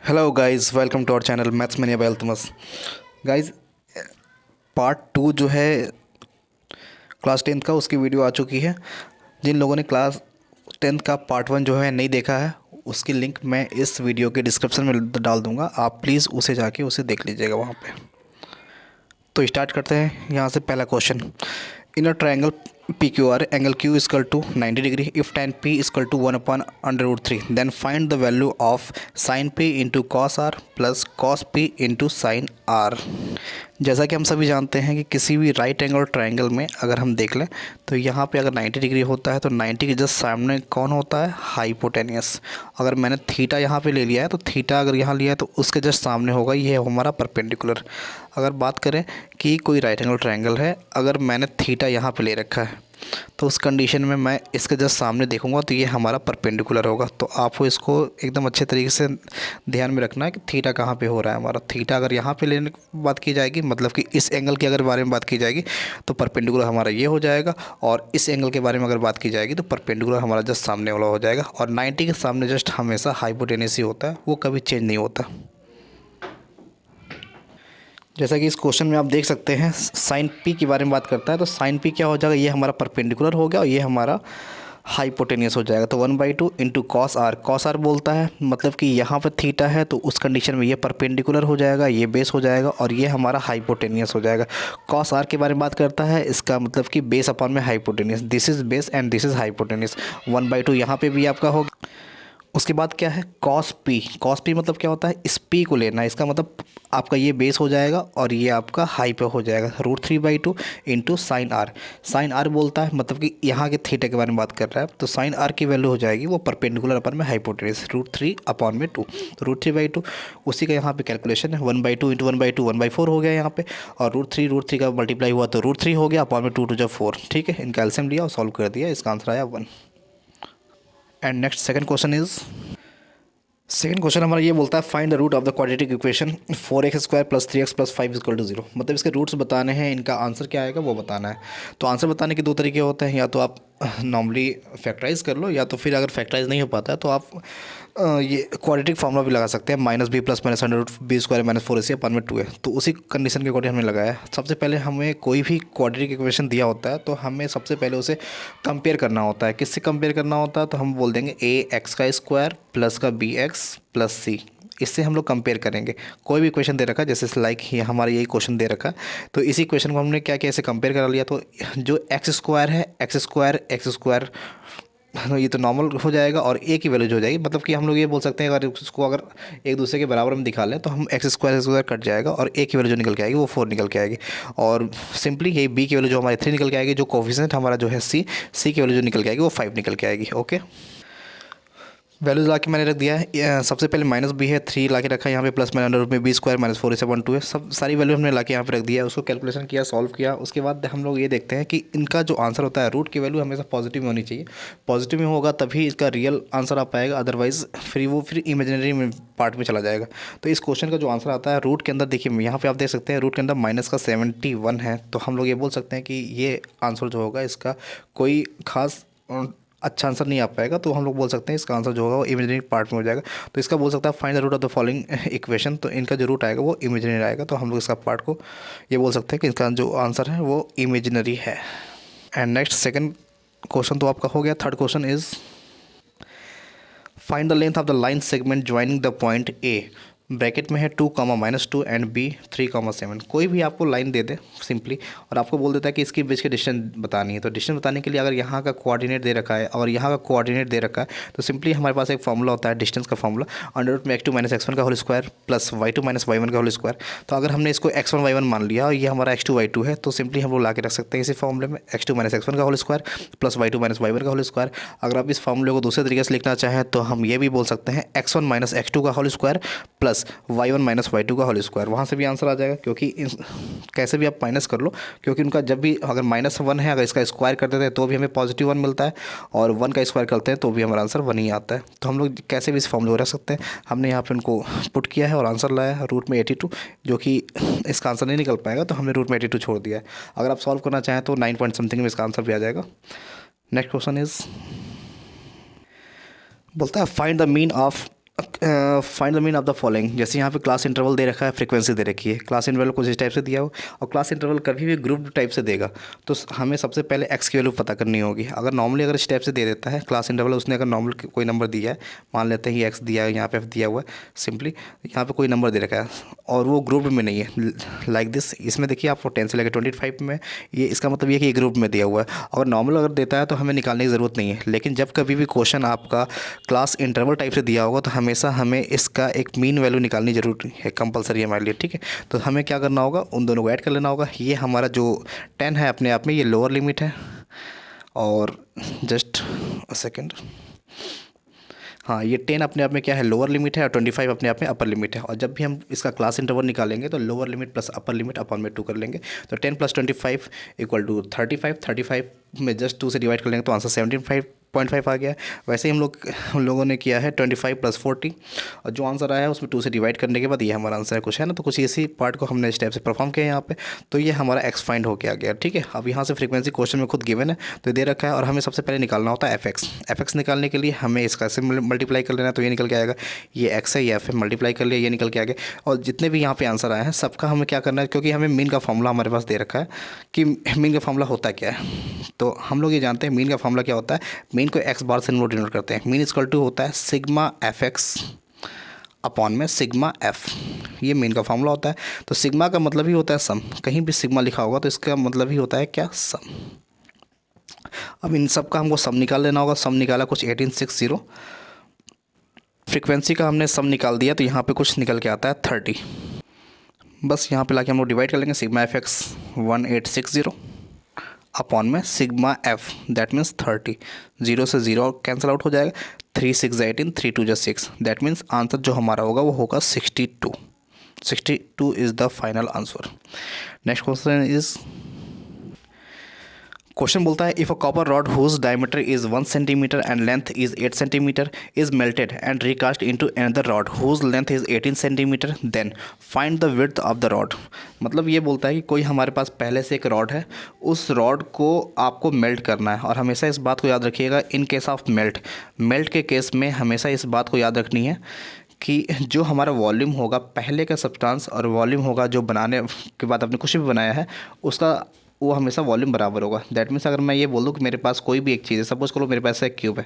Hello guys, welcome to our channel maths mania by Altamas. Guys, part 2 जो है class 10th का, उसकी video आ चुकी है। जिन लोगों ने क्लास 10th का पार्ट 1 जो है नहीं देखा है, उसकी लिंक मैं इस वीडियो के डिस्क्रिप्शन में डाल दूंगा। आप प्लीज़ उसे जाके उसे देख लीजिएगा वहाँ पे। तो स्टार्ट करते हैं यहाँ से। पहला question, in a triangle P Q R angle Q is equal to 90 degree if tan p is equal to 1/√3 then find the value of sin p into cos R plus cos p into sine R. जैसा कि हम सभी जानते हैं कि किसी भी right angle triangle में अगर हम देख लें तो यहाँ पे अगर 90 डिग्री होता है तो 90 के जस्ट सामने कौन होता है? हाइपोटेनियस। अगर मैंने थीटा यहाँ पे ले लिया है तो थीटा अगर यहाँ लिया है तो उसके जस्ट सामने होगा ये हमारा परपेंडिकुलर। अगर बात करें कि कोई राइट एंगल ट्रायंगल है, अगर मैंने थीटा यहाँ पे ले रखा है तो उस कंडीशन में मैं इसके जस्ट सामने देखूंगा तो ये हमारा परपेंडिकुलर होगा। तो आपको इसको एकदम अच्छे तरीके से ध्यान में रखना है कि थीटा कहाँ पे हो रहा है हमारा। थीटा अगर यहाँ पे लेने की बात की जाएगी, मतलब कि इस एंगल के अगर बारे में बात की जाएगी तो परपेंडिकुलर हमारा ये हो जाएगा, और इस एंगल के बारे में अगर बात की जाएगी तो परपेंडिकुलर हमारा जस्ट सामने वाला हो जाएगा। और 90 के सामने जस्ट हमेशा हाइपोटेनस ही होता है, वो कभी चेंज नहीं होता। जैसा कि इस क्वेश्चन में आप देख सकते हैं, साइन पी के बारे में बात करता है तो साइन पी क्या हो जाएगा? ये हमारा परपेंडिकुलर हो गया और ये हमारा हाइपोटेनियस हो जाएगा। तो 1/2 into cos R. Cos R बोलता है मतलब कि यहाँ पर थीटा है तो उस कंडीशन में ये परपेंडिकुलर हो जाएगा, ये बेस हो जाएगा और ये हमारा हाइपोटेनियस हो जाएगा। कॉस आर के बारे में बात करता है, इसका मतलब कि बेस अपॉन में hypotenuse. This is base and this is hypotenuse. 1/2 यहाँ पे भी आपका होगा। उसके बाद क्या है? Cos P. कॉस पी मतलब क्या होता है? इस पी को लेना है, इसका मतलब आपका ये बेस हो जाएगा और ये आपका हाई पे हो जाएगा। √3/2 into sine R. Sine R बोलता है मतलब कि यहाँ के थीटा के बारे में बात कर रहा है, तो साइन आर की वैल्यू हो जाएगी वो परपेंडिकुलर अपन में हाइपोटेनस √3/2। तो √3/2 उसी का यहाँ पे कैलकुलेशन है। 1/2 इंटू 1/2 1/4 हो गया यहाँ पे, और √3 का मल्टीप्लाई हुआ तो √3 हो गया, अपॉन में 2 × 4। ठीक है, इनका एलसीएम लिया और सॉल्व कर दिया, इसका आंसर आया 1। And next second question is, second question हमारा ये बोलता है find the root of the quadratic equation 4x² + 3x + 5 = 0। मतलब इसके रूट्स बताने हैं, इनका आंसर क्या आएगा वो बताना है। तो आंसर बताने के दो तरीके होते हैं, या तो आप नॉर्मली फैक्टराइज कर लो, या तो फिर अगर फैक्टराइज नहीं हो पाता है तो आप ये क्वाड्रेटिक फार्मूला भी लगा सकते हैं। -b + -√b² - 4ac अपन में 2 है। तो उसी कंडीशन के अकॉर्डिंग हमने लगाया है। सबसे पहले हमें कोई भी क्वाड्रेटिक इक्वेशन दिया होता है तो हमें सबसे पहले उसे कंपेयर करना होता है। किससे कंपेयर करना होता है? तो हम बोल देंगे ax² प्लस का bx प्लस c। इससे हम लोग कंपेयर करेंगे। कोई भी क्वेश्चन दे रखा है, जैसे लाइक ये हमारा यही क्वेश्चन दे रखा है, तो इसी क्वेश्चन को हमने क्या किया, ऐसे कंपेयर कर लिया। तो जो x² है, x² ये तो नॉर्मल हो जाएगा और ए की वैल्यू जो हो जाएगी, मतलब कि हम लोग ये बोल सकते हैं अगर उसको अगर एक दूसरे के बराबर में दिखा लें तो हम x² कट जाएगा और ए की वैल्यू जो निकल के आएगी वो 4 निकल के आएगी। और सिंपली यही बी की वैल्यू जो हमारी 3 निकल के आएगी, जो कोफिशिएंट हमारा जो है सी की वैल्यू जो निकल के आएगी वो 5 निकल के आएगी। ओके, वैल्यूज ला के मैंने रख दिया है। सबसे पहले -b है, 3 ला के रखा है यहाँ पे, प्लस में b² - 4ac/2 है। सब सारी वैल्यू हमने ला के यहाँ पे रख दिया है, उसको कैलकुलेशन किया, सॉल्व किया। उसके बाद हम लोग ये देखते हैं कि इनका जो आंसर होता है, रूट की वैल्यू हमेशा पॉजिटिव में होनी चाहिए। पॉजिटिव में होगा तभी इसका रियल आंसर आ पाएगा, अदरवाइज फिर इमेजिनरी में पार्ट में चला जाएगा। तो इस क्वेश्चन का जो आंसर आता है रूट के अंदर, देखिए यहाँ पे आप देख सकते हैं रूट के अंदर -71 है। तो हम लोग ये बोल सकते हैं कि ये आंसर जो होगा इसका कोई खास अच्छा आंसर नहीं आ पाएगा। तो हम लोग बोल सकते हैं इसका आंसर जो होगा वो इमेजिनरी पार्ट में हो जाएगा। तो इसका बोल सकता है find the root of the following equation. तो इनका जो रूट आएगा वो इमेजिनरी आएगा। तो हम लोग इसका पार्ट को ये बोल सकते हैं कि इसका जो आंसर है वो इमेजिनरी है। एंड नेक्स्ट सेकंड क्वेश्चन तो आपका हो गया। Third question is find the length of the line segment joining the point A. Bracket में है 2, -2 एंड b 3, 7। कोई भी आपको लाइन दे दे सिंपली, और आपको बोल देता है कि इसके बीच की डिस्टेंस बतानी है। तो डिस्टेंस बताने के लिए अगर यहाँ का कोऑर्डिनेट दे रखा है और यहाँ का कोऑर्डिनेट दे रखा है तो सिंपली हमारे पास एक फॉर्मूला होता है डिस्टेंस का फॉर्मूला, √x2 - x1 का whole square plus y2 - y1 का होल स्क्वायर। तो अगर हमने इसको x1 y1 मान लिया और ये हमारा x2 y2 है तो सिंपली हम लोग ला के रख सकते हैं इसी फॉर्मूले में x2 - x1 का whole square plus y2 - y1 का होल स्क्वायर। अगर आप इस फॉर्मूले को दूसरे तरीके से लिखना चाहें तो हम ये भी बोल सकते हैं x1 - x2 का whole square plus y1 - y2 का होल स्क्वायर। वहाँ से भी आंसर आ जाएगा, क्योंकि कैसे भी आप माइनस कर लो, क्योंकि उनका जब भी अगर -1 है, अगर इसका स्क्वायर कर देते हैं तो भी हमें +1 मिलता है, और 1 का स्क्वायर करते हैं तो भी हमारा आंसर 1 ही आता है। तो हम लोग कैसे भी इस फॉर्मूले को रख सकते हैं। हमने यहाँ पे उनको पुट किया है और आंसर लाया है रूट में 82, जो कि इसका आंसर नहीं निकल पाएगा, तो हमने रूट में 82 छोड़ दिया है। अगर आप सॉल्व करना चाहें तो 9 पॉइंट समथिंग में इसका आंसर भी आ जाएगा। नेक्स्ट क्वेश्चन इज बोलता है find the mean of find the mean of the following. जैसे यहाँ पे क्लास इंटरवल दे रखा है, फ्रीक्वेंसी दे रखी है, क्लास इंटरवल कुछ इस टाइप से दिया हो और क्लास इंटरवल कभी भी ग्रुप टाइप से देगा तो हमें सबसे पहले एक्स की वैल्यू पता करनी होगी। अगर नॉर्मली अगर इस टाइप से दे देता है क्लास इंटरवल, उसने अगर नॉर्मल कोई नंबर दिया है, मान लेते हैं एक्स दिया है, यहाँ पे एफ दिया हुआ है, सिंपली यहाँ पे कोई नंबर दे रखा है और वो ग्रुप में नहीं है लाइक दिस। इसमें देखिए आपको 10 से लेकर 25 में, ये इसका मतलब ये कि ये ग्रुप में दिया हुआ है। अगर नॉर्मल अगर देता है तो हमें निकालने की ज़रूरत नहीं है, लेकिन जब कभी भी क्वेश्चन आपका क्लास इंटरवल टाइप से दिया होगा तो हमेशा हमें इसका एक मीन वैल्यू निकालनी जरूरी है, कंपलसरी है हमारे लिए, ठीक है। तो हमें क्या करना होगा, उन दोनों को ऐड कर लेना होगा। ये हमारा जो 10 है अपने आप में ये लोअर लिमिट है और जस्ट सेकेंड, हाँ ये 10 अपने आप में क्या है, लोअर लिमिट है और 25 अपने आप में अपर लिमिट है। और जब भी हम इसका क्लास इंटरवल निकालेंगे तो lower limit plus upper limit upon में 2 कर लेंगे। तो 10 + 25 = 35, 35 में जस्ट 2 से डिवाइड कर लेंगे तो आंसर 17.5 आ गया है। वैसे ही हम लोगों ने किया है 25 + 40 और जो आंसर आया है उसमें 2 से डिवाइड करने के बाद ये हमारा आंसर है कुछ, है ना। तो कुछ इसी पार्ट को हमने स्टेप से परफॉर्म किया यहाँ पे, तो ये हमारा एक्स फाइंड होके आ गया, ठीक है। अब यहाँ से फ्रीक्वेंसी क्वेश्चन में खुद गिवन है तो दे रखा है और हमें सबसे पहले निकालना होता है एफ एक्स निकालने के लिए हमें इसका से मल्टीप्लाई कर लेना है तो ये निकल के आएगा, ये एक्स है, ये एफ है, मल्टीप्लाई कर लिया, ये निकल के आ गया। और जितने भी यहाँ पे आंसर आए हैं सबका हमें क्या करना है, क्योंकि हमें मीन का फॉर्मूला हमारे पास दे रखा है कि मीन का फॉर्मूला होता क्या है, तो हम लोग ये जानते हैं मीन का फॉर्मूला क्या होता है। मीन को एक्स बार से हम लोग डिनोट करते हैं। मीन इक्वल टू होता है सिग्मा एफ एक्स अपॉन में सिग्मा एफ, ये मीन का फॉर्मूला होता है। तो सिग्मा का मतलब ही होता है सम, कहीं भी सिग्मा लिखा होगा तो इसका मतलब ही होता है क्या, सम। अब इन सब का हमको सम निकाल लेना होगा। सम निकाला कुछ 1860, फ्रीक्वेंसी का हमने सम निकाल दिया तो यहाँ पे कुछ निकल के आता है 30। बस यहाँ पे लाके हम लोग डिवाइड कर लेंगे, सिग्मा एफ एक्स 1860 अपॉन में सिग्मा एफ, दैट मीन्स 30, 0 से 0 कैंसिल आउट हो जाएगा, 3 6 18, 3 2 6, दैट मीन्स आंसर जो हमारा होगा वो होगा 62। 62 is the final answer. Next question is, question बोलता है if a copper rod whose diameter is 1 centimetre and length is 8 centimetre is melted and recast into another rod whose length is 18 centimetre then find the width of the rod. मतलब ये बोलता है कि कोई हमारे पास पहले से एक रॉड है, उस रॉड को आपको मेल्ट करना है। और हमेशा इस बात को याद रखिएगा, इन केस ऑफ मेल्ट के केस में हमेशा इस बात को याद रखनी है कि जो हमारा वॉल्यूम होगा पहले का सब्सटेंस और वॉल्यूम होगा जो बनाने के बाद आपने कुछ भी बनाया है उसका, वो हमेशा वॉल्यूम बराबर होगा। दैट मीन्स अगर मैं ये बोल दूँ कि मेरे पास कोई भी एक चीज़ है, सपोज करो मेरे पास एक क्यूब है,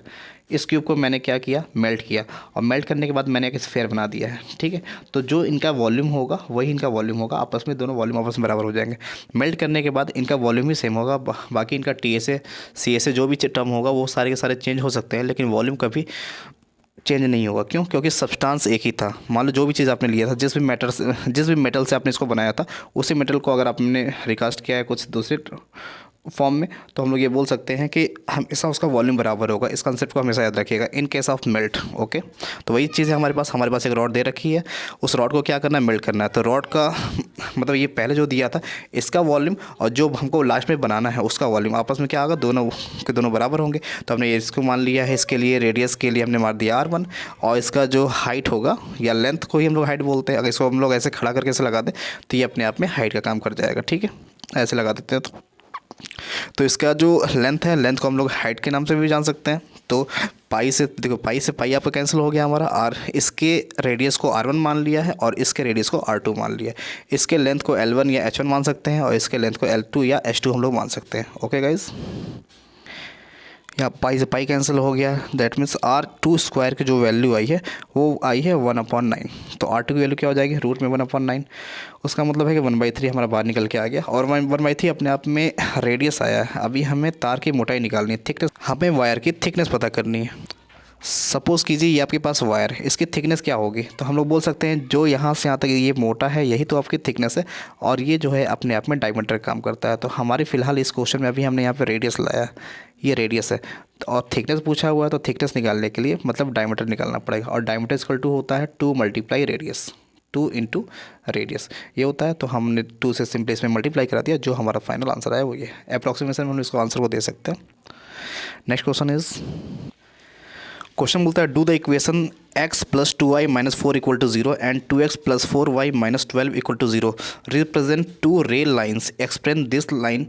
इस क्यूब को मैंने क्या किया, मेल्ट किया और मेल्ट करने के बाद मैंने एक स्फीयर बना दिया है, ठीक है। तो जो इनका वॉल्यूम होगा वही इनका वॉल्यूम होगा, आपस में दोनों वॉल्यूम आपस में बराबर हो जाएंगे। मेल्ट करने के बाद इनका वॉल्यूम ही सेम होगा, बाकी इनका TSA CSA जो भी टर्म होगा वो सारे के सारे चेंज हो सकते हैं, लेकिन वॉल्यूम कभी चेंज नहीं होगा। क्यों? क्योंकि सब्सटेंस एक ही था। मान लो जो भी चीज़ आपने लिया था, जिस भी मेटल से आपने इसको बनाया था, उसी मेटल को अगर आपने रिकास्ट किया है कुछ दूसरे फॉर्म में, तो हम लोग ये बोल सकते हैं कि हमेशा उसका वॉल्यूम बराबर होगा। इस कंसेप्ट को हमेशा याद रखिएगा in case of melt. Okay, तो वही चीज़ है हमारे पास एक रॉड दे रखी है, उस रॉड को क्या करना है, मेल्ट करना है। तो रॉड का मतलब ये पहले जो दिया था इसका वॉल्यूम और जो हमको लास्ट में बनाना है उसका वॉल्यूम आपस में क्या होगा, दोनों के दोनों बराबर होंगे। तो हमने इसको मान लिया है, इसके लिए रेडियस के लिए हमने मार दिया R1 और इसका जो हाइट होगा या लेंथ को ही हम लोग हाइट बोलते हैं, अगर इसको हम लोग ऐसे खड़ा करके ऐसे लगा दें तो ये अपने आप में हाइट का काम कर जाएगा, ठीक है। ऐसे लगा देते हैं तो इसका जो लेंथ है, लेंथ को हम लोग हाइट के नाम से भी जान सकते हैं। तो पाई से देखो, पाई से पाई आपका कैंसिल हो गया हमारा, और इसके रेडियस को R1 मान लिया है और इसके रेडियस को R2 मान लिया है। इसके लेंथ को L1 या H1 मान सकते हैं और इसके लेंथ को L2 या H2 हम लोग मान सकते हैं। ओके गाइज, यहाँ पाई से पाई कैंसिल हो गया, दैट मीन्स R2 स्क्वायर की जो वैल्यू आई है वो आई है 1/9। तो R2 की वैल्यू क्या हो जाएगी, रूट में 1/9। उसका मतलब है कि 1/3 हमारा बाहर निकल के आ गया और 1/3 अपने आप में रेडियस आया है। अभी हमें तार की मोटाई निकालनी है, थिकनेस, हमें वायर की थिकनेस पता करनी है। सपोज़ कीजिए ये आपके पास वायर है, इसकी थिकनेस क्या होगी, तो हम लोग बोल सकते हैं जो यहाँ से यहाँ तक ये मोटा है यही तो आपकी थिकनेस है, और ये जो है अपने आप में डायमीटर काम करता है। तो हमारी फ़िलहाल इस क्वेश्चन में अभी हमने यहाँ पे रेडियस लाया, ये रेडियस है और थिकनेस पूछा हुआ है, तो थिकनेस निकालने के लिए मतलब डायमीटर निकालना पड़ेगा। और डायमीटर इक्वल टू होता है 2 × रेडियस, 2 × रेडियस ये होता है। तो हमने 2 से सिंपली इसमें मल्टीप्लाई करा दिया, जो हमारा फाइनल आंसर आया वो ये अप्रॉक्सीमेशन में हम इसको आंसर को दे सकते हैं। नेक्स्ट क्वेश्चन इज, क्वेश्चन बोलता है do the equation x + 2y - 4 = 0 and 2x + 4y - 12 = 0 represent 2 rail lines, explain this line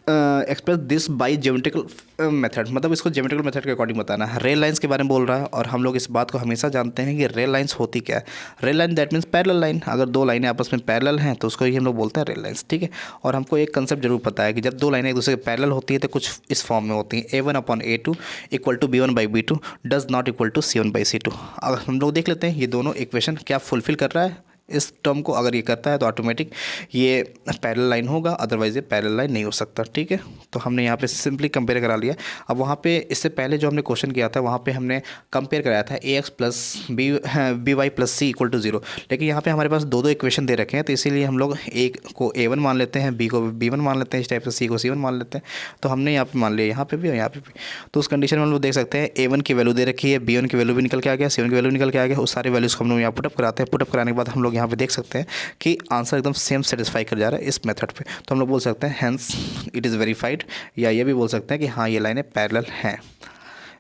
express this by geometrical method, मतलब इसको ज्योमेट्रिकल मेथड के अकॉर्डिंग बताना है। रेल लाइंस के बारे में बोल रहा है और हम लोग इस बात को हमेशा जानते हैं कि रेल लाइंस होती क्या है। Rail line that means parallel line, अगर दो लाइनें आपस में पैरेलल हैं तो उसको ही हम लोग बोलते हैं रेल लाइंस, ठीक है। और हमको एक कंसेप्ट जरूर पता है कि जब दो लाइनें एक दूसरे के पैरेलल होती है तो कुछ इस फॉर्म में होती है, A1/A2 equal to B1/B2 does not equal to C1/C2। अगर हम लोग देख लेते हैं ये दोनों इक्वेशन क्या फुलफिल कर रहा है इस टर्म को, अगर ये करता है तो ऑटोमेटिक ये पैरेलल लाइन होगा, अदरवाइज ये पैरेलल लाइन नहीं हो सकता, ठीक है। तो हमने यहाँ पे सिंपली कंपेयर करा लिया। अब वहाँ पे इससे पहले जो हमने क्वेश्चन किया था वहाँ पे हमने कंपेयर कराया था AX plus BY plus C equal to 0, लेकिन यहाँ पे हमारे पास दो दो इक्वेशन दे रखे हैं तो इसीलिए हम लोग एक को A1 मान लेते हैं, B को B1 मान लेते हैं, इस टाइप से C को C1 मान लेते हैं। तो हमने यहाँ पे मान लिया यहाँ पे भी और यहाँ पे भी। तो उस कंडीशन में हम लोग देख सकते हैं A1 की वैल्यू दे रखी है, B1 की वैल्यू भी निकल के आ गया, C1 की वैल्यू निकल के आ गया। उस सारे वैल्यूज़ को हम लोग यहाँ पुटअप कराते हैं। पुटअप कराने के बाद हम लोग यहाँ पे देख सकते हैं कि आंसर एकदम सेम सेटिस्फाई कर जा रहा है इस मेथड पे। तो हम लोग बोल सकते हैं हैंस इट इज़ वेरीफाइड, या ये भी बोल सकते हैं कि हाँ ये लाइनें पैरेलल हैं।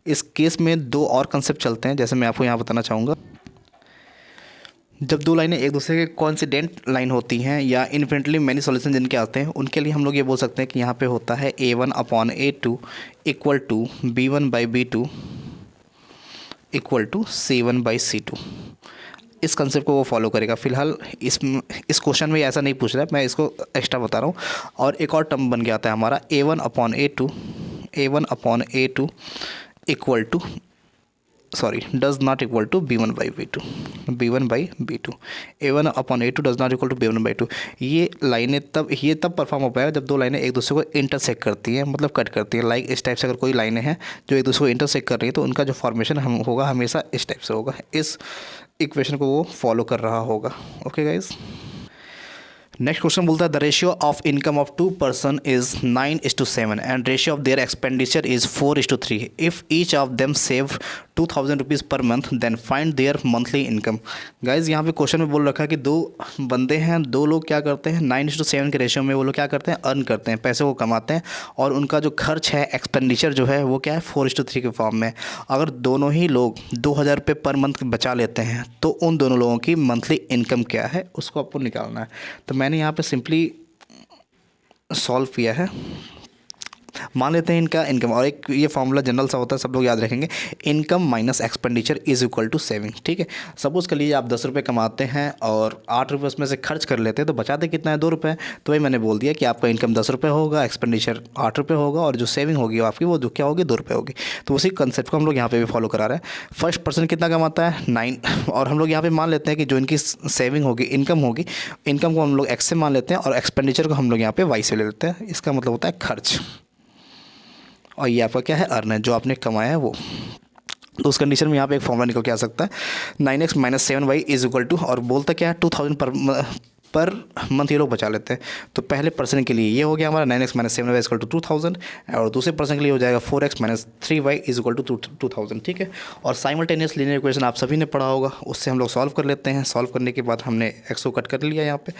इस केस में दो और कंसेप्ट चलते हैं, जैसे मैं आपको यहाँ बताना चाहूँगा। जब दो लाइनें एक दूसरे के कोइंसिडेंट लाइन होती हैं या इन्फिनिटली मैनी सॉल्यूशन जिनके आते हैं, उनके लिए हम लोग ये बोल सकते हैं कि यहाँ पे होता है A1/A2 equal to B1/B2 equal to C1/C2। इस कंसेप्ट को वो फॉलो करेगा। फिलहाल इस क्वेश्चन में ऐसा नहीं पूछ रहा है, मैं इसको एक्स्ट्रा बता रहा हूँ। और एक और टर्म बन गया था हमारा A1/A2 equal to does not equal to B1/B2 A1/A2 does not equal to B1/2। ये लाइनें तब परफॉर्म हो पाएगा जब दो लाइनें एक दूसरे को इंटरसेक्ट करती हैं, मतलब कट करती हैं। लाइक इस टाइप से अगर कोई लाइनें हैं जो एक दूसरे को इंटरसेक्ट कर रही है तो उनका जो फॉर्मेशन होगा हमेशा इस टाइप से होगा। इस इक्वेशन को वो फॉलो कर रहा होगा। ओके गाइज, नेक्स्ट क्वेश्चन बोलता है the ratio of income of two person is 9:7 and ratio of their expenditure is 4:3। If each of them save 2000 rupees per month then find their monthly income. Guys यहाँ पे question में बोल रखा है कि दो बंदे हैं, दो लोग क्या करते हैं 9:7 के रेशियो में वो लोग क्या करते हैं, अर्न करते हैं, पैसे को कमाते हैं, और उनका जो खर्च है एक्सपेंडिचर जो है वो क्या है 4:3 के फॉर्म में। अगर दोनों ही लोग 2000 रुपये पर मंथ बचा लेते हैं तो उन दोनों लोगों की मंथली इनकम क्या है उसको आपको निकालना है। तो मैंने यहाँ पे सिंपली सॉल्व किया है। मान लेते हैं इनका इनकम, और एक ये फार्मूला जनरल सा होता है, सब लोग याद रखेंगे, income minus expenditure is equal to saving, ठीक है। सपोज़ कर लीजिए आप 10 रुपये कमाते हैं और 8 रुपये उसमें से खर्च कर लेते हैं, तो बचाते कितना है 2 रुपये। तो वही मैंने बोल दिया कि आपका इनकम 10 रुपये होगा, एक्सपेंडिचर 8 रुपये होगा, और जो सेविंग होगी आपकी वो जो क्या होगी 2 रुपये होगी। तो उसी कंसेप्ट को हम लोग यहाँ पे भी फॉलो करा रहे हैं। फर्स्ट पर्सन कितना कमाता है 9, और हम लोग यहाँ पे मान लेते हैं कि जो इनकी सेविंग होगी, इनकम होगी, इनकम को हम लोग एक्स से मान लेते हैं और एक्सपेंडिचर को हम लोग यहाँ पे वाई से ले लेते हैं। इसका मतलब होता है खर्च, और ये आपका क्या है अर्न है, जो आपने कमाया है वो। तो उस कंडीशन में यहाँ पे एक फॉर्मूला निकल के आ सकता है 9x minus 7y is equal to, और बोलता क्या है 2000 पर मंथ ये लोग बचा लेते हैं। तो पहले पर्सन के लिए ये हो गया हमारा 9x minus 7y is equal to 2000, और दूसरे पर्सन के लिए हो जाएगा 4x minus 3y is equal to 2000, ठीक है। और साइमल्टेनियस लीनियर इक्वेशन आप सभी ने पढ़ा होगा, उससे हम लोग सॉल्व कर लेते हैं। सॉल्व करने के बाद हमने x को कट कर लिया, यहाँ पे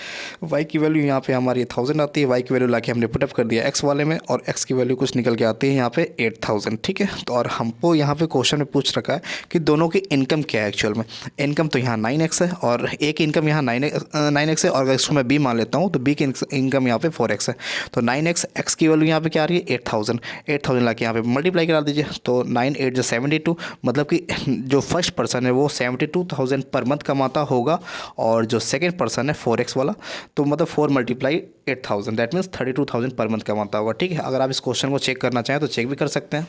y की वैल्यू यहाँ पे हमारी 1000 आती है, y की वैल्यू लाके हमने पुटअप कर दिया x वाले में, और x की वैल्यू कुछ निकल के आती है यहाँ पे 8000, ठीक है। तो और हमको यहाँ पे क्वेश्चन में पूछ रखा है कि दोनों की इनकम क्या है। एक्चुअल में इनकम तो यहाँ 9x है और एक इनकम यहाँ 9x है, और अगर इसको मैं b मान लेता हूँ तो b की इनकम यहाँ पे 4x है। तो 9x x की वैल्यू यहाँ पे क्या आ रही है 8000 लाके यहाँ पे मल्टीप्लाई करा दीजिए। तो 9 8 जो 72, मतलब कि जो फर्स्ट पर्सन है वो 72,000 पर मंथ कमाता होगा, और जो सेकंड पर्सन है 4x वाला, तो मतलब 4 × 8000 दैट मीन्स 32,000 पर मंथ कमाता होगा, ठीक है। अगर आप इस क्वेश्चन को चेक करना चाहें तो चेक भी कर सकते हैं।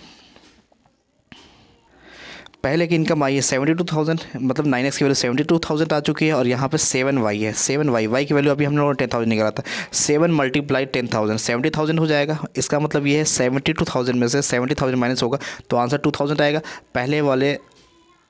पहले की इनकम आई है 72,000, मतलब 9x की वैल्यू 72,000 आ चुकी है, और यहाँ पे 7y है, 7y की वैल्यू अभी हमने 10,000 निकाला था। 7 × 10,000 70,000 हो जाएगा। इसका मतलब ये है 72,000 में से 70,000 माइनस होगा तो आंसर 2000 आएगा। पहले वाले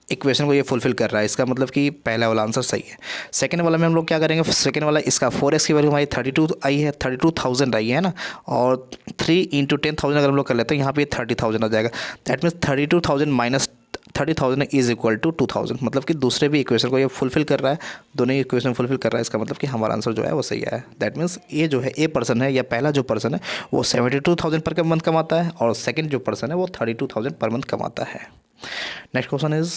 इक्वेशन को ये फुलफिल कर रहा है, इसका मतलब कि पहला वाला आंसर सही है। सेकंड वाला में हम लोग क्या करेंगे, सेकंड वाला इसका 4x की वैल्यू हमारी 32 आई है, 32,000 आई है ना, और 3 × 10,000 अगर हम लोग कर लेते हैं यहाँ पे 30,000 आ जाएगा। That means 32,000 minus 30,000 is equal to 2000, मतलब कि दूसरे भी इक्वेशन को ये फुलफिल कर रहा है, दोनों ही इक्वेशन फुलफिल कर रहा है। इसका मतलब कि हमारा आंसर जो है वो सही है। दैट मीन्स ये जो है ए पर्सन है, या पहला जो पर्सन है वो 72,000 पर मंथ कमाता है, और सेकंड जो पर्सन है वो 32,000 पर मंथ कमाता है। नेक्स्ट क्वेश्चन इज,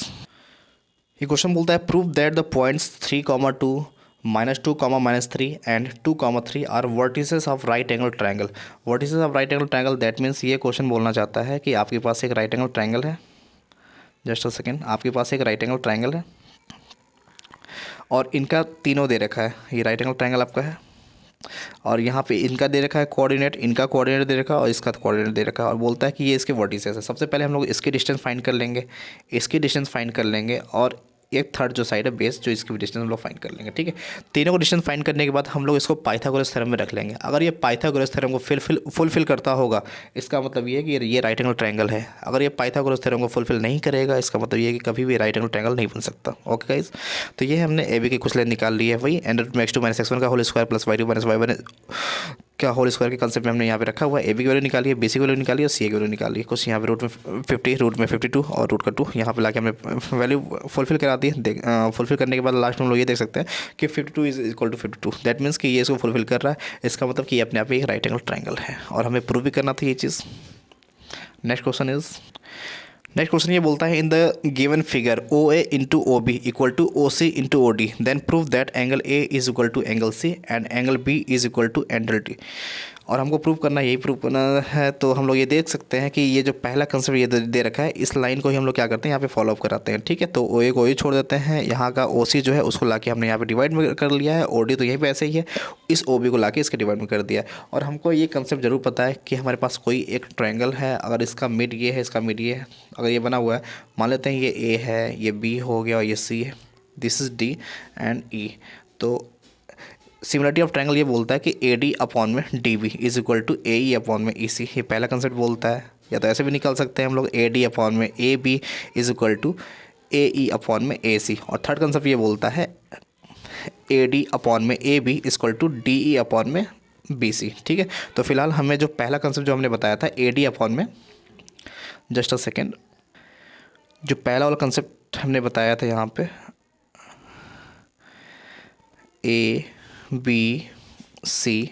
ये क्वेश्चन बोलता है प्रूव दैट द पॉइंट्स 3, 2 -2, -3 एंड 2, 3 are vertices of right angle triangle. Vertices of right angle triangle, that means ये क्वेश्चन बोलना चाहता है कि आपके पास एक राइट एंगल ट्रायंगल है, जस्ट अ सेकेंड, आपके पास एक राइट एंगल ट्रायंगल है और इनका तीनों दे रखा है, ये राइट एंगल ट्रायंगल आपका है और यहाँ पे इनका दे रखा है कोऑर्डिनेट, इनका कोऑर्डिनेट दे रखा है और इसका कोऑर्डिनेट दे रखा है और बोलता है कि ये इसके वर्टिसेस है। सबसे पहले हम लोग इसकी डिस्टेंस फाइंड कर लेंगे, इसकी डिस्टेंस फाइंड कर लेंगे और एक थर्ड जो साइड है बेस, जो इसकी डिस्टेंस हम लोग फाइंड कर लेंगे, ठीक है। तीनों को डिस्टेंस फाइंड करने के बाद हम लोग इसको पाइथागोरस थ्योरम में रख लेंगे। अगर ये पाइथागोरस थ्योरम को फुलफिल करता होगा, इसका मतलब ये है कि ये राइट एंगल ट्रायंगल है। अगर ये पाइथागोरस थ्योरम को फुलफिल नहीं करेगा, इसका मतलब ये है कि कभी भी राइट एंगल ट्रायंगल नहीं बन सकता। ओके गाइस, तो ये हमने ए बी की कुछ लाइन निकाल ली है, वही x2 - x1 का whole square plus y2 - y1 का होल स्क्वायर के कंसेप्ट में हमने यहाँ पे रखा हुआ है। ए बी की वैल्यू निकाली है, बी सी की वैल्यू निकाली है और सी की वैल्यू निकाली है। कुछ यहाँ पे रूट में 50, रूट में 52 और रूट का 2 यहाँ पे लाके हमने वैल्यू फुलफिल करा दी है। फुलफिल करने के बाद लास्ट में हम लोग ये देख सकते हैं कि 52 is equal to 52, that means कि ये इसको फुलफिल कर रहा है। इसका मतलब कि ये अपने आप ही एक राइट एंगल ट्रायंगल है और हमें प्रूव भी करना था ये चीज़। नेक्स्ट क्वेश्चन ये बोलता है, in the given figure O A into O B equal to O C into O D, then prove that angle A is equal to angle C and angle B is equal to angle D. और हमको prove करना, यही prove करना है। तो हम लोग ये देख सकते हैं कि ये जो पहला कंसेप्ट ये दे रखा है, इस लाइन को ही हम लोग क्या करते हैं, यहाँ पे फॉलो अप कराते हैं, ठीक है। तो ओ ए को ही छोड़ देते हैं, यहाँ का ओ सी जो है उसको लाके हमने यहाँ पे डिवाइड में कर लिया है, ओ डी तो यहीं पे ऐसे ही है, इस ओ बी को लाके इसके डिवाइड में कर दिया। और हमको ये कंसेप्ट जरूर पता है कि हमारे पास कोई एक ट्रायंगल है, अगर इसका मिड ये है, इसका मिड ये है, अगर ये बना हुआ है, मान लेते हैं ये ए है, ये बी हो गया और ये सी है, this is D and E. तो सिमिलरिटी ऑफ ट्रायंगल ये बोलता है कि ए डी अपॉन में D B is equal to A E upon में ई सी, ये पहला कंसेप्ट बोलता है। या तो ऐसे भी निकाल सकते हैं हम लोग, ए डी अपॉन में A B is equal to A E upon में ए सी। और थर्ड कंसेप्ट ये बोलता है ए डी अपॉन में A B is equal to D E upon में बी सी, ठीक है। तो फिलहाल हमें जो पहला कंसेप्ट जो हमने बताया था ए डी अपॉन में, जस्ट अ सेकेंड, जो पहला वाला कंसेप्ट हमने बताया था यहाँ पे ए बी सी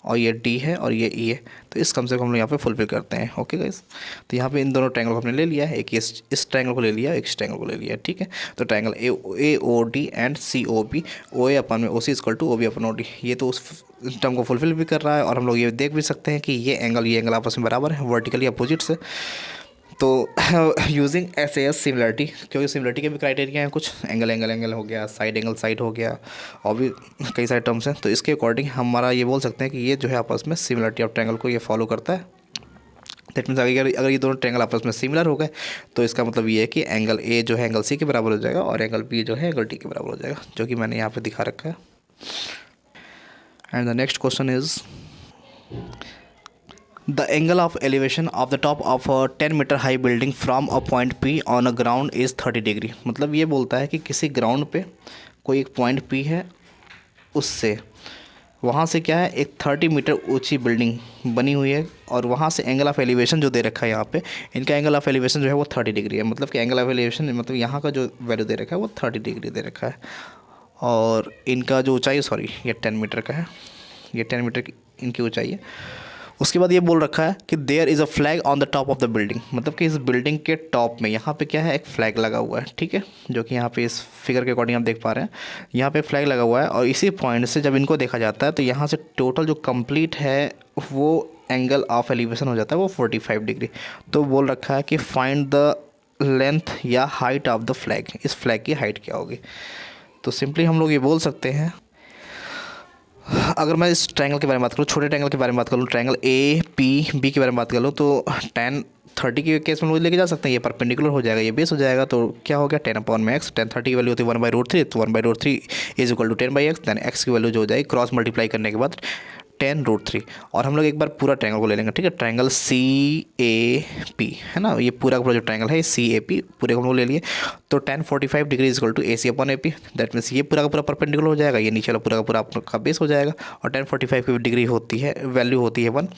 और ये डी है और ये ई है, तो इस कंसेप्ट को हम लोग यहाँ पे फुलफिल करते हैं। ओके गाइस, तो यहाँ पे इन दोनों ट्रायंगल को हमने ले लिया है, एक इस ट्रायंगल को ले लिया, एक इस ट्रायंगल को ले लिया, ठीक है। तो triangle A O D and C O B, O A upon में O C equal to O B upon O D, ये तो उस टर्म को फुलफिल भी कर रहा है। और हम लोग ये देख भी सकते हैं कि ये एंगल आपस में बराबर है, वर्टिकली अपोजिट से। तो यूजिंग एस सिमिलरिटी, क्योंकि सिमिलरिटी के भी क्राइटेरिया हैं कुछ, एंगल हो गया, साइड साइड हो गया और भी कई सारे टर्म्स हैं। तो इसके अकॉर्डिंग हमारा ये बोल सकते हैं कि ये जो है आपस में सिमिलरिटी ऑफ ट्रायंगल को ये फॉलो करता है। दैट मीन्स अगर ये दोनों ट्रायंगल आपस में सिमिलर हो गए तो इसका मतलब ये है कि एंगल ए जो है एंगल सी के बराबर हो जाएगा और एंगल बी जो है एंगल डी के बराबर हो जाएगा, जो कि मैंने यहाँ पर दिखा रखा है। And the next question is, the angle of elevation of the top of a 10 meter high building from a point P on a ground is 30 degree. मतलब ये बोलता है कि किसी ग्राउंड पे कोई एक पॉइंट P है, उससे वहाँ से क्या है, एक 30 मीटर ऊंची बिल्डिंग बनी हुई है और वहाँ से एंगल ऑफ एलिवेशन जो दे रखा है यहाँ पे, इनका एंगल ऑफ एलिवेशन जो है वो 30 डिग्री है। मतलब कि एंगल ऑफ एलिवेशन मतलब यहाँ का जो वैल्यू दे रखा है वो 30 डिग्री दे रखा है और इनका जो ऊँचाई, सॉरी ये 10 मीटर का है, ये 10 मीटर की इनकी ऊँचाई है। उसके बाद ये बोल रखा है कि there is a flag on the top of the building, मतलब कि इस बिल्डिंग के टॉप में यहाँ पे क्या है, एक फ्लैग लगा हुआ है, ठीक है, जो कि यहाँ पे इस फिगर के अकॉर्डिंग आप देख पा रहे हैं, यहाँ पे फ्लैग लगा हुआ है। और इसी पॉइंट से जब इनको देखा जाता है तो यहाँ से टोटल जो कंप्लीट है वो एंगल ऑफ एलिवेशन हो जाता है वो 45 डिग्री। तो बोल रखा है कि फाइंड द लेंथ या हाइट ऑफ द फ्लैग, इस फ्लैग की हाइट क्या होगी। तो सिंपली हम लोग ये बोल सकते हैं, अगर मैं इस ट्रायंगल के बारे में बात करूँ, छोटे ट्रायंगल के बारे में बात करूँ, ट्रायंगल ए पी बी के बारे में बात करूँ, तो 10 30 के केस में लोग लेके जा सकते हैं, ये परपेंडिकुलर हो जाएगा, ये बेस हो जाएगा। तो क्या हो गया, 10 अपॉन में एक्स, 10 30 की वैल्यू होती है 1/√3, तो 1/√3 is equal to 10/x, then X की वैल्यू जो हो जाएगी क्रॉस मल्टीप्लाई करने के बाद 10√3। और हम लोग एक बार पूरा ट्रायंगल को ले लेंगे, ठीक है, ट्रायंगल सी ए पी है ना, ये पूरा का पूरा जो ट्रायंगल है सी ए पी पूरे को हम लोग ले लिए। तो 1045 degree equal to A C upon A P, that means ये पूरा का पूरा परपेंडिकुलर हो जाएगा, ये नीचे वाला पूरा का पूरा आपका बेस हो जाएगा। और 1045 की डिग्री होती है, वैल्यू होती है 1।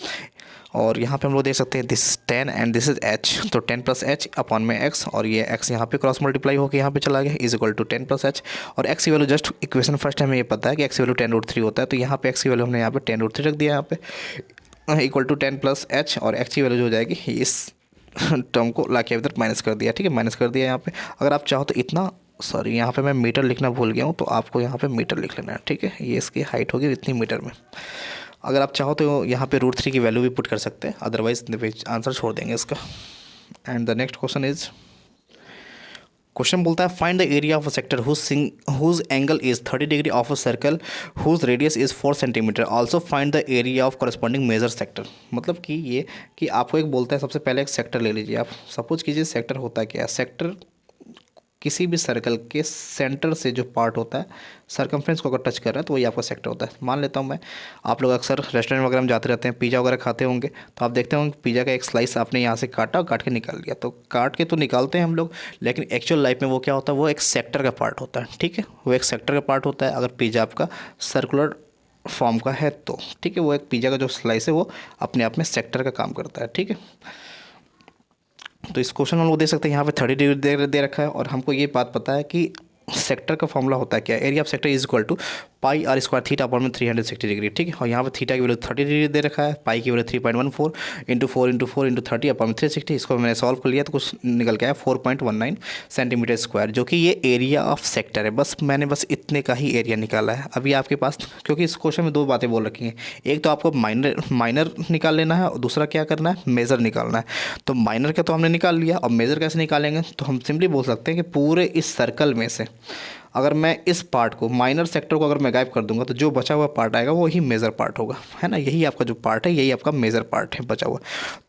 और यहाँ पे हम लोग देख सकते हैं this 10 and this is h, तो 10 + h अपॉन में x, और ये x यहाँ पे क्रॉस मल्टीप्लाई होकर यहाँ पे चला गया, इज इक्वल टू 10 + h। और x की वैल्यू जस्ट इक्वेशन फर्स्ट हमें ये पता है कि x की वैल्यू 10√3 होता है, तो यहाँ पे x की वैल्यू हमने यहाँ पे 10√3 रख दिया, यहाँ पे इक्वल टू 10 + h, और x की वैल्यू जो हो जाएगी इस टर्म को ला के इधर माइनस कर दिया, ठीक है, माइनस कर दिया यहाँ पे। अगर आप चाहो तो इतना सॉरी, यहाँ पे मैं मीटर लिखना भूल गया हूँ, तो आपको यहाँ पे मीटर लिख लेना है, ठीक है। ये इसकी हाइट होगी इतनी मीटर में। अगर आप चाहो तो यहाँ पे √3 की वैल्यू भी पुट कर सकते हैं, अदरवाइज आंसर छोड़ देंगे इसका। And the next question is, question बोलता है find the area of a sector whose angle is 30 degree of a circle whose radius is 4 centimetre, also find the area of corresponding major sector. मतलब कि ये कि आपको एक बोलता है, सबसे पहले एक सेक्टर ले लीजिए आप। सपोज कीजिए सेक्टर होता है क्या है, सेक्टर किसी भी सर्कल के सेंटर से जो पार्ट होता है, सर्कमफ्रेंस को अगर टच कर रहा है तो वही आपका सेक्टर होता है। मान लेता हूँ मैं, आप लोग अक्सर रेस्टोरेंट वगैरह में जाते रहते हैं, पिज़्ज़ा वगैरह खाते होंगे, तो आप देखते होंगे पिज़्ज़ा का एक स्लाइस आपने यहाँ से काटा और काट के निकाल लिया। तो काट के तो निकालते हैं हम लोग, लेकिन एक्चुअल लाइफ में वो क्या होता है, वो एक सेक्टर का पार्ट होता है, ठीक है। वो एक सेक्टर का पार्ट होता है अगर पिज़्ज़ा आपका सर्कुलर फॉर्म का है तो, ठीक है। वो एक पिज़्ज़ा का जो स्लाइस है वो अपने आप में सेक्टर का काम करता है, ठीक है। तो इस क्वेश्चन में हम लोग देख सकते हैं यहाँ पे 30 डिग्री दे रखा है, और हमको ये बात पता है कि सेक्टर का फॉर्मूला होता है क्या, area of sector is equal to pi R square theta upon में 360 डिग्री, ठीक है। और यहाँ पे थीटा की वैल्यू 30 डिग्री दे रखा है, पाई की वैल्यू 3.14 इंटू 4 इंटू 30 अपॉन में 360। इसको मैंने सॉल्व कर लिया तो कुछ निकल के आया 4.19 सेंटीमीटर स्क्वायर, जो कि ये एरिया ऑफ सेक्टर है। मैंने इतने का ही एरिया निकाला है। अभी आपके पास, क्योंकि इस क्वेश्चन में दो बातें बोल रखी हैं, एक तो आपको माइनर निकाल लेना है और दूसरा क्या करना है, मेज़र निकालना है। तो माइनर का तो हमने निकाल लिया, और मेज़र कैसे निकालेंगे, तो हम सिंपली बोल सकते हैं कि पूरे इस सर्कल में से अगर मैं इस पार्ट को, माइनर सेक्टर को अगर मैं गायब कर दूंगा, तो जो बचा हुआ पार्ट आएगा वो ही मेजर पार्ट होगा, है ना। यही आपका जो पार्ट है, यही आपका मेजर पार्ट है बचा हुआ।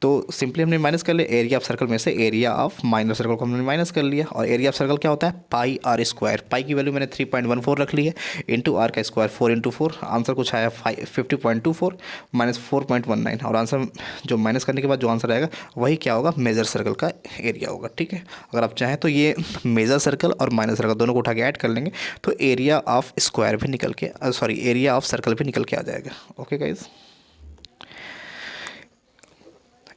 तो सिंपली हमने माइनस कर लिया, एरिया ऑफ सर्कल में से एरिया ऑफ माइनर सर्कल को हमने माइनस कर लिया। और एरिया ऑफ सर्कल क्या होता है, पाई आर स्क्वायर। पाई की वैल्यू मैंने 3.14 रख ली है, इंटू आर का स्क्वायर 4 इंटू 4। आंसर कुछ आया 50.24 माइनस 4.19, और आंसर जो माइनस करने के बाद जो आंसर आएगा वही क्या होगा, मेजर सर्कल का एरिया होगा, ठीक है। अगर आप चाहें तो ये मेजर सर्कल और माइनर सर्कल दोनों को उठा के ऐड कर लेंगे, तो एरिया ऑफ स्क्वायर भी निकल के, सॉरी, एरिया ऑफ सर्कल भी निकल के आ जाएगा। ओके गाइज,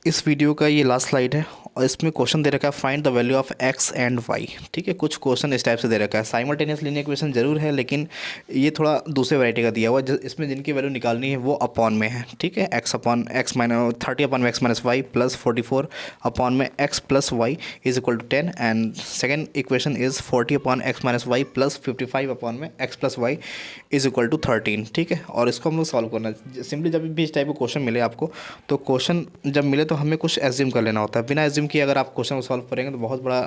इस वीडियो का ये लास्ट स्लाइड है, और इसमें क्वेश्चन दे रखा है find the value of x and y, ठीक है। कुछ क्वेश्चन इस टाइप से दे रखा है, साइमल्टेनियस लीनियर इक्वेशन जरूर है, लेकिन ये थोड़ा दूसरे वैरायटी का दिया हुआ है। इसमें जिनकी वैल्यू निकालनी है वो अपॉन में है, ठीक है। X upon x minus 30 upon में x minus y plus 44 upon में x plus y is equal to 10, and second equation is 40 upon x minus y plus 55 upon में x plus y is equal to 13, ठीक है। और इसको हम लोग solve करना है। सिंपली जब भी इस टाइप का क्वेश्चन मिले आपको, तो क्वेश्चन जब मिले तो हमें कुछ एज्यूम कर लेना होता है। बिना एज्यूम किए अगर आप क्वेश्चन सॉल्व करेंगे तो बहुत बड़ा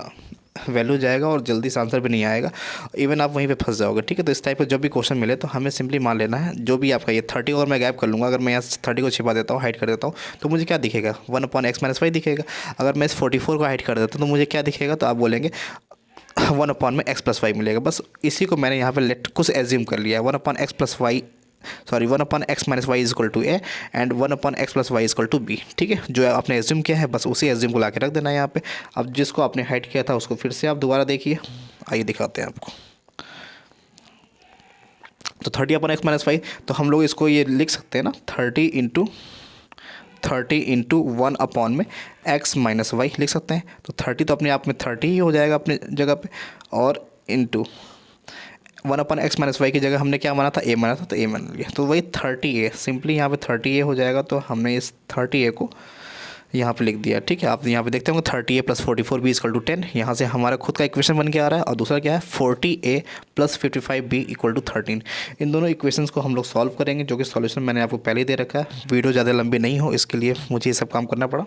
वैल्यू जाएगा और जल्दी से आंसर भी नहीं आएगा, इवन आप वहीं पे फंस जाओगे, ठीक है। तो इस टाइप का जब भी क्वेश्चन मिले तो हमें सिंपली मान लेना है, जो भी आपका ये 30 और मैं गैप कर लूँगा, अगर मैं यहाँ 30 को छिपा देता हूँ, हाइड कर देता हूँ, तो मुझे क्या दिखेगा, 1 अपॉन एक्स माइनस वाई दिखेगा। अगर मैं इस 44 को हाइड कर देता हूँ तो मुझे क्या दिखेगा, तो आप बोलेंगे 1 अपॉन में एक्स प्लस वाई मिलेगा। बस इसी को मैंने यहाँ पे कुछ एज्यूम कर लिया है, 1 upon x plus y, sorry 1 upon x minus y is equal to a and 1 upon x plus y is equal to b, ठीक है। जो आपने एज्यूम किया है बस उसी एज्यूम को ला के रख देना है यहाँ पे। अब जिसको आपने हाइड किया था उसको फिर से आप दोबारा देखिए, आइए दिखाते हैं आपको। तो 30 अपॉन एक्स माइनस वाई, तो हम लोग इसको ये लिख सकते हैं ना, 30 इंटू 1 अपॉन में एक्स माइनस वाई लिख सकते हैं। तो 30 तो अपने आप में 30 ही हो जाएगा अपने जगह पे, और into 1 upon x minus y की जगह हमने क्या माना था, ए माना था, तो ए मान लिया, तो वही 30a, सिंपली यहाँ पे 30a हो जाएगा। तो हमने इस 30a को यहाँ पे लिख दिया, ठीक है। आप यहाँ पे देखते होंगे 30a plus 44b equal to 10, यहाँ से हमारा खुद का इक्वेशन बन के आ रहा है। और दूसरा क्या है, 40a plus 55b equal to 13। इन दोनों इक्वेशंस को हम लोग सॉल्व करेंगे, जो कि सॉल्यूशन मैंने आपको पहले ही दे रखा है। वीडियो ज़्यादा लंबी नहीं हो इसके लिए मुझे ये सब काम करना पड़ा।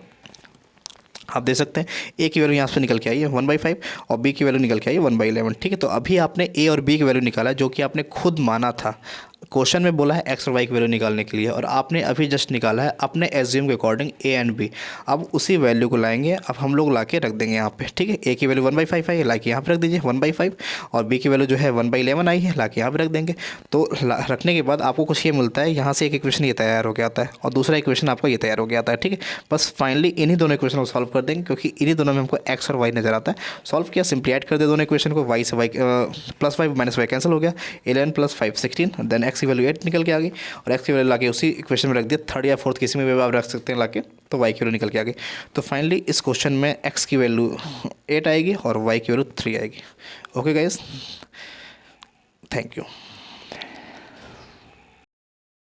आप देख सकते हैं ए की वैल्यू यहाँ से निकल के आई है 1/5, और बी की वैल्यू निकल के आई है 1/11, ठीक है। तो अभी आपने ए और बी की वैल्यू निकाला, जो कि आपने खुद माना था। क्वेश्चन में बोला है एक्स और वाई की वैल्यू निकालने के लिए, और आपने अभी जस्ट निकाला है अपने एज्यूम के अकॉर्डिंग ए एंड बी। अब उसी वैल्यू को लाएंगे, अब हम लोग ला के रख देंगे यहाँ पे, ठीक है। ए की वैल्यू 1/5 आई है, ला के यहाँ पे रख दीजिए 1/5, और बी की वैल्यू जो है 1/11 आई है, ला के यहाँ पे रख देंगे। तो रखने के बाद आपको कुछ ये मिलता है, यहाँ से एक इक्वेशन ये तैयार हो गया आता है, और दूसरा इक्वेशन आपका ये तैयार हो गया आता है, ठीक है। बस फाइनली इन्हीं दोनों इक्वेशन को सॉल्व कर देंगे, क्योंकि इन्हीं दोनों में हमको एक्स और वाई नजर आता है। सॉल्व किया, सिंपली ऐड कर दे दोनों इक्वेशन को, वाई से y plus 5 minus y cancel हो गया, 11 प्लस 5 16, देन एक्स की वैल्यू 8 निकल के आ गई, और एक्स की वैल्यू लाके उसी इक्वेशन में रख दिया, थर्ड या फोर्थ किसी में भी आप रख सकते हैं लाके, तो वाई की वैल्यू निकल के आ गई। तो फाइनली इस क्वेश्चन में एक्स की वैल्यू 8 आएगी और वाई की वैल्यू 3 आएगी। Okay guys, thank you.